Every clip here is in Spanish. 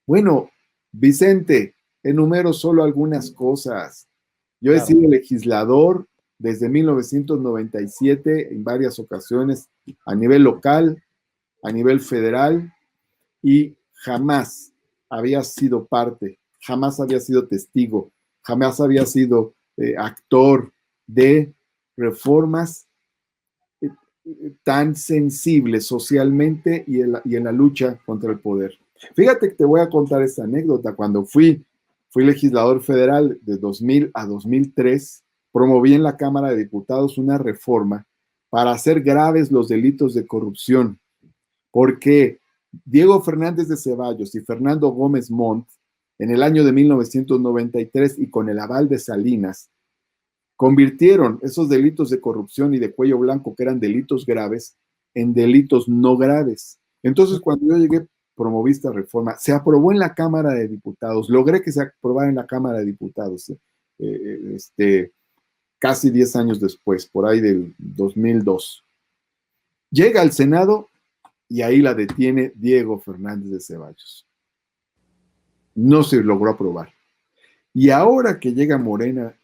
Bueno, Vicente, enumero solo algunas cosas. Yo he Claro. sido legislador desde 1997 en varias ocasiones a nivel local, a nivel federal y jamás había sido parte, jamás había sido testigo, jamás había sido actor de reformas tan sensibles socialmente y en la lucha contra el poder. Fíjate que te voy a contar esta anécdota. Cuando fui legislador federal de 2000 a 2003, promoví en la Cámara de Diputados una reforma para hacer graves los delitos de corrupción, porque Diego Fernández de Ceballos y Fernando Gómez Montt, en el año de 1993 y con el aval de Salinas, convirtieron esos delitos de corrupción y de cuello blanco, que eran delitos graves, en delitos no graves. Entonces, cuando yo llegué, promoví esta reforma, se aprobó en la Cámara de Diputados, logré que se aprobara en la Cámara de Diputados, casi 10 años después, por ahí del 2002. Llega al Senado y ahí la detiene Diego Fernández de Ceballos. No se logró aprobar. Y ahora que llega Morena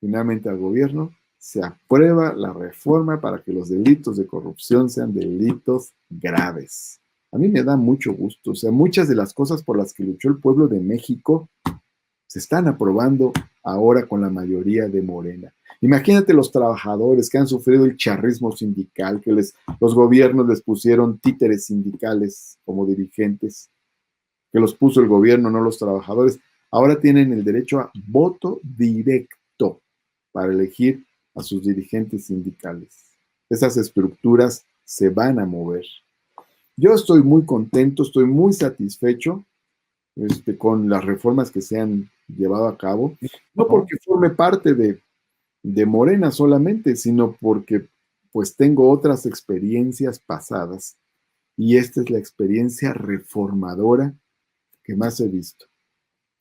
finalmente al gobierno, se aprueba la reforma para que los delitos de corrupción sean delitos graves. A mí me da mucho gusto. O sea, muchas de las cosas por las que luchó el pueblo de México se están aprobando ahora con la mayoría de Morena. Imagínate los trabajadores que han sufrido el charrismo sindical, que los gobiernos les pusieron títeres sindicales como dirigentes, que los puso el gobierno, no los trabajadores. Ahora tienen el derecho a voto directo para elegir a sus dirigentes sindicales. Esas estructuras se van a mover. Yo estoy muy contento, estoy muy satisfecho con las reformas que se han llevado a cabo, no porque forme parte de Morena solamente, sino porque pues tengo otras experiencias pasadas y esta es la experiencia reformadora que más he visto.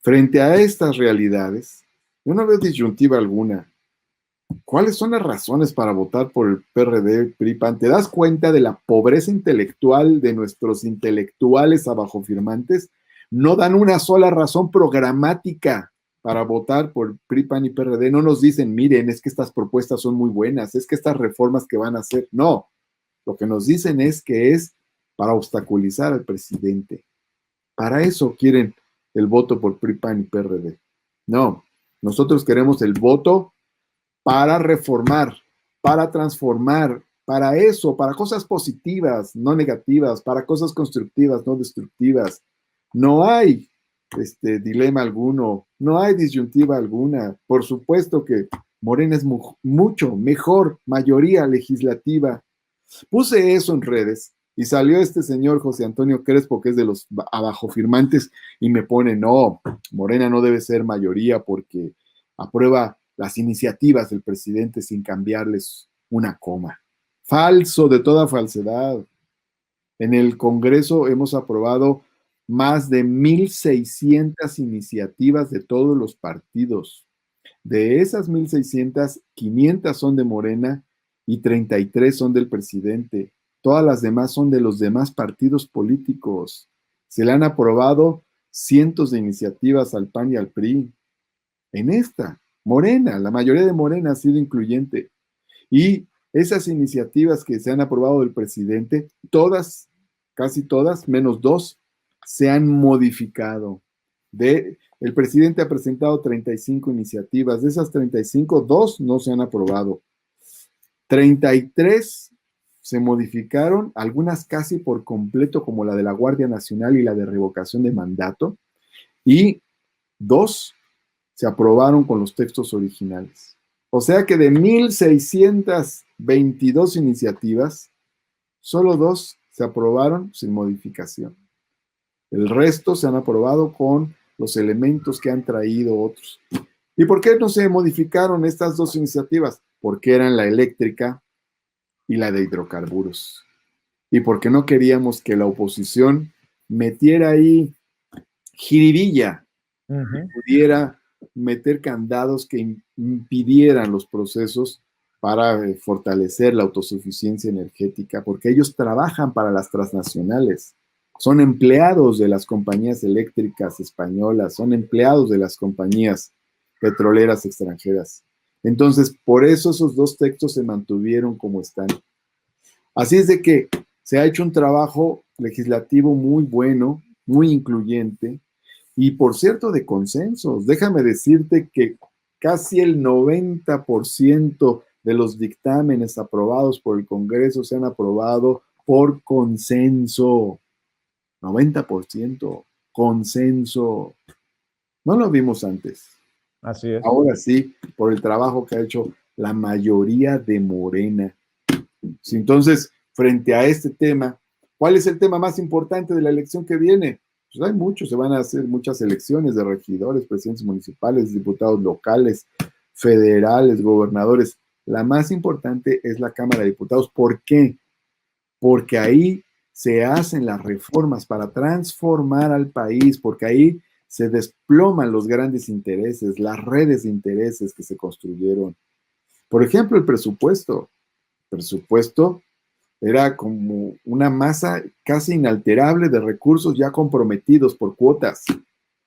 Frente a estas realidades, yo no veo disyuntiva alguna. ¿Cuáles son las razones para votar por el PRD, PRI-PAN? ¿Te das cuenta de la pobreza intelectual de nuestros intelectuales abajofirmantes? No dan una sola razón programática para votar por PRI, PAN y PRD. No nos dicen, miren, es que estas propuestas son muy buenas, es que estas reformas que van a hacer. No, lo que nos dicen es que es para obstaculizar al presidente. Para eso quieren el voto por PRI, PAN y PRD. No, nosotros queremos el voto para reformar, para transformar, para eso, para cosas positivas, no negativas, para cosas constructivas, no destructivas. No hay dilema alguno, no hay disyuntiva alguna. Por supuesto que Morena es mucho mejor mayoría legislativa. Puse eso en redes y salió este señor José Antonio Crespo, que es de los abajofirmantes, y me pone, no, Morena no debe ser mayoría porque aprueba las iniciativas del presidente sin cambiarles una coma. Falso de toda falsedad. En el Congreso hemos aprobado más de 1,600 iniciativas de todos los partidos. De esas 1,600, 500 son de Morena y 33 son del presidente. Todas las demás son de los demás partidos políticos. Se le han aprobado cientos de iniciativas al PAN y al PRI. En esta, Morena, la mayoría de Morena ha sido incluyente. Y esas iniciativas que se han aprobado del presidente, todas, casi todas, menos dos, se han modificado. El presidente ha presentado 35 iniciativas. De esas 35, dos no se han aprobado. 33 se modificaron, algunas casi por completo, como la de la Guardia Nacional y la de revocación de mandato, y dos se aprobaron con los textos originales. O sea que de 1,622 iniciativas, solo dos se aprobaron sin modificación. El resto se han aprobado con los elementos que han traído otros. ¿Y por qué no se modificaron estas dos iniciativas? Porque eran la eléctrica y la de hidrocarburos. Y porque no queríamos que la oposición metiera ahí jiribilla, pudiera meter candados que impidieran los procesos para fortalecer la autosuficiencia energética, porque ellos trabajan para las transnacionales. son empleados de las compañías eléctricas españolas, son empleados de las compañías petroleras extranjeras. Entonces, por eso esos dos textos se mantuvieron como están. Así es de que se ha hecho un trabajo legislativo muy bueno, muy incluyente, y por cierto, de consensos. Déjame decirte que casi el 90% de los dictámenes aprobados por el Congreso se han aprobado por consenso. 90% consenso. No lo vimos antes. Así es. Ahora sí, por el trabajo que ha hecho la mayoría de Morena. Entonces, frente a este tema, ¿cuál es el tema más importante de la elección que viene? Pues hay muchos, se van a hacer muchas elecciones de regidores, presidentes municipales, diputados locales, federales, gobernadores. La más importante es la Cámara de Diputados. ¿Por qué? Porque ahí se hacen las reformas para transformar al país, porque ahí se desploman los grandes intereses, las redes de intereses que se construyeron. Por ejemplo, el presupuesto. El presupuesto era como una masa casi inalterable de recursos ya comprometidos por cuotas.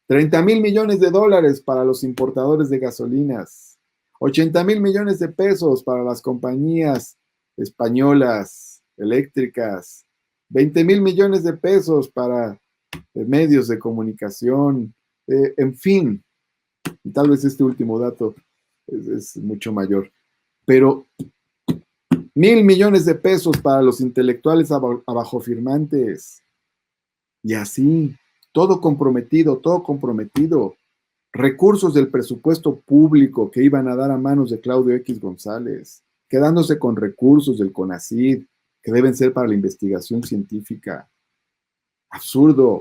30,000 millones de dólares para los importadores de gasolinas, 80,000 millones de pesos para las compañías españolas eléctricas, 20,000 millones de pesos para medios de comunicación, en fin, y tal vez este último dato es mucho mayor, pero 1,000 millones de pesos para los intelectuales abajofirmantes, y así, todo comprometido, todo comprometido. Recursos del presupuesto público que iban a dar a manos de Claudio X González, quedándose con recursos del CONACYT, que deben ser para la investigación científica. Absurdo.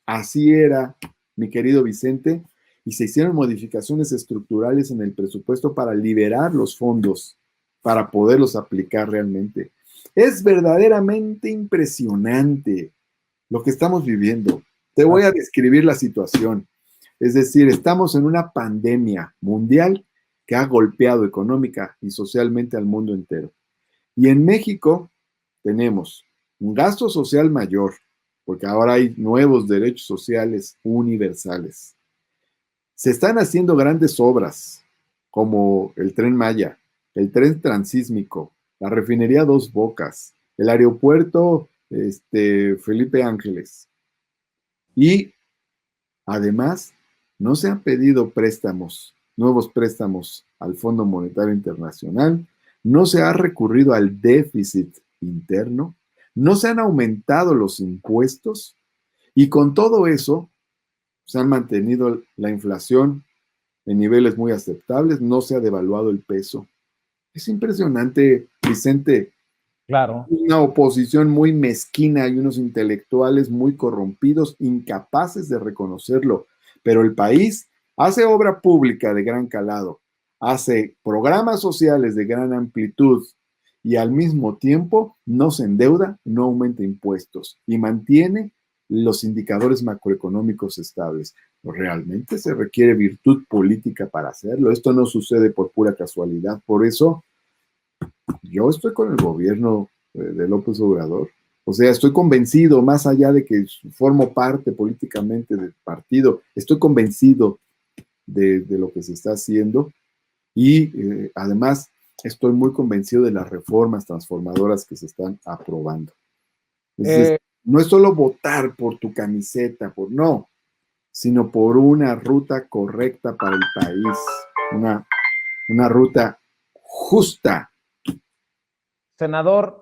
Así era, mi querido Vicente, y se hicieron modificaciones estructurales en el presupuesto para liberar los fondos, para poderlos aplicar realmente. Es verdaderamente impresionante lo que estamos viviendo. Te voy a describir la situación. Es decir, estamos en una pandemia mundial que ha golpeado económica y socialmente al mundo entero. Y en México tenemos un gasto social mayor, porque ahora hay nuevos derechos sociales universales. Se están haciendo grandes obras, como el Tren Maya, el Tren Transísmico, la refinería Dos Bocas, el aeropuerto Felipe Ángeles. Y además, no se han pedido préstamos, nuevos préstamos al Fondo Monetario Internacional, no se ha recurrido al déficit interno, no se han aumentado los impuestos y con todo eso se han mantenido la inflación en niveles muy aceptables, no se ha devaluado el peso. Es impresionante, Vicente. Claro. Una oposición muy mezquina y unos intelectuales muy corrompidos, incapaces de reconocerlo. Pero el país hace obra pública de gran calado, hace programas sociales de gran amplitud y al mismo tiempo no se endeuda, no aumenta impuestos y mantiene los indicadores macroeconómicos estables. Realmente se requiere virtud política para hacerlo. Esto no sucede por pura casualidad. Por eso yo estoy con el gobierno de López Obrador. O sea, estoy convencido, más allá de que formo parte políticamente del partido, estoy convencido de lo que se está haciendo y además estoy muy convencido de las reformas transformadoras que se están aprobando. Es decir, no es solo votar por tu camiseta, no, sino por una ruta correcta para el país, una ruta justa. Senador,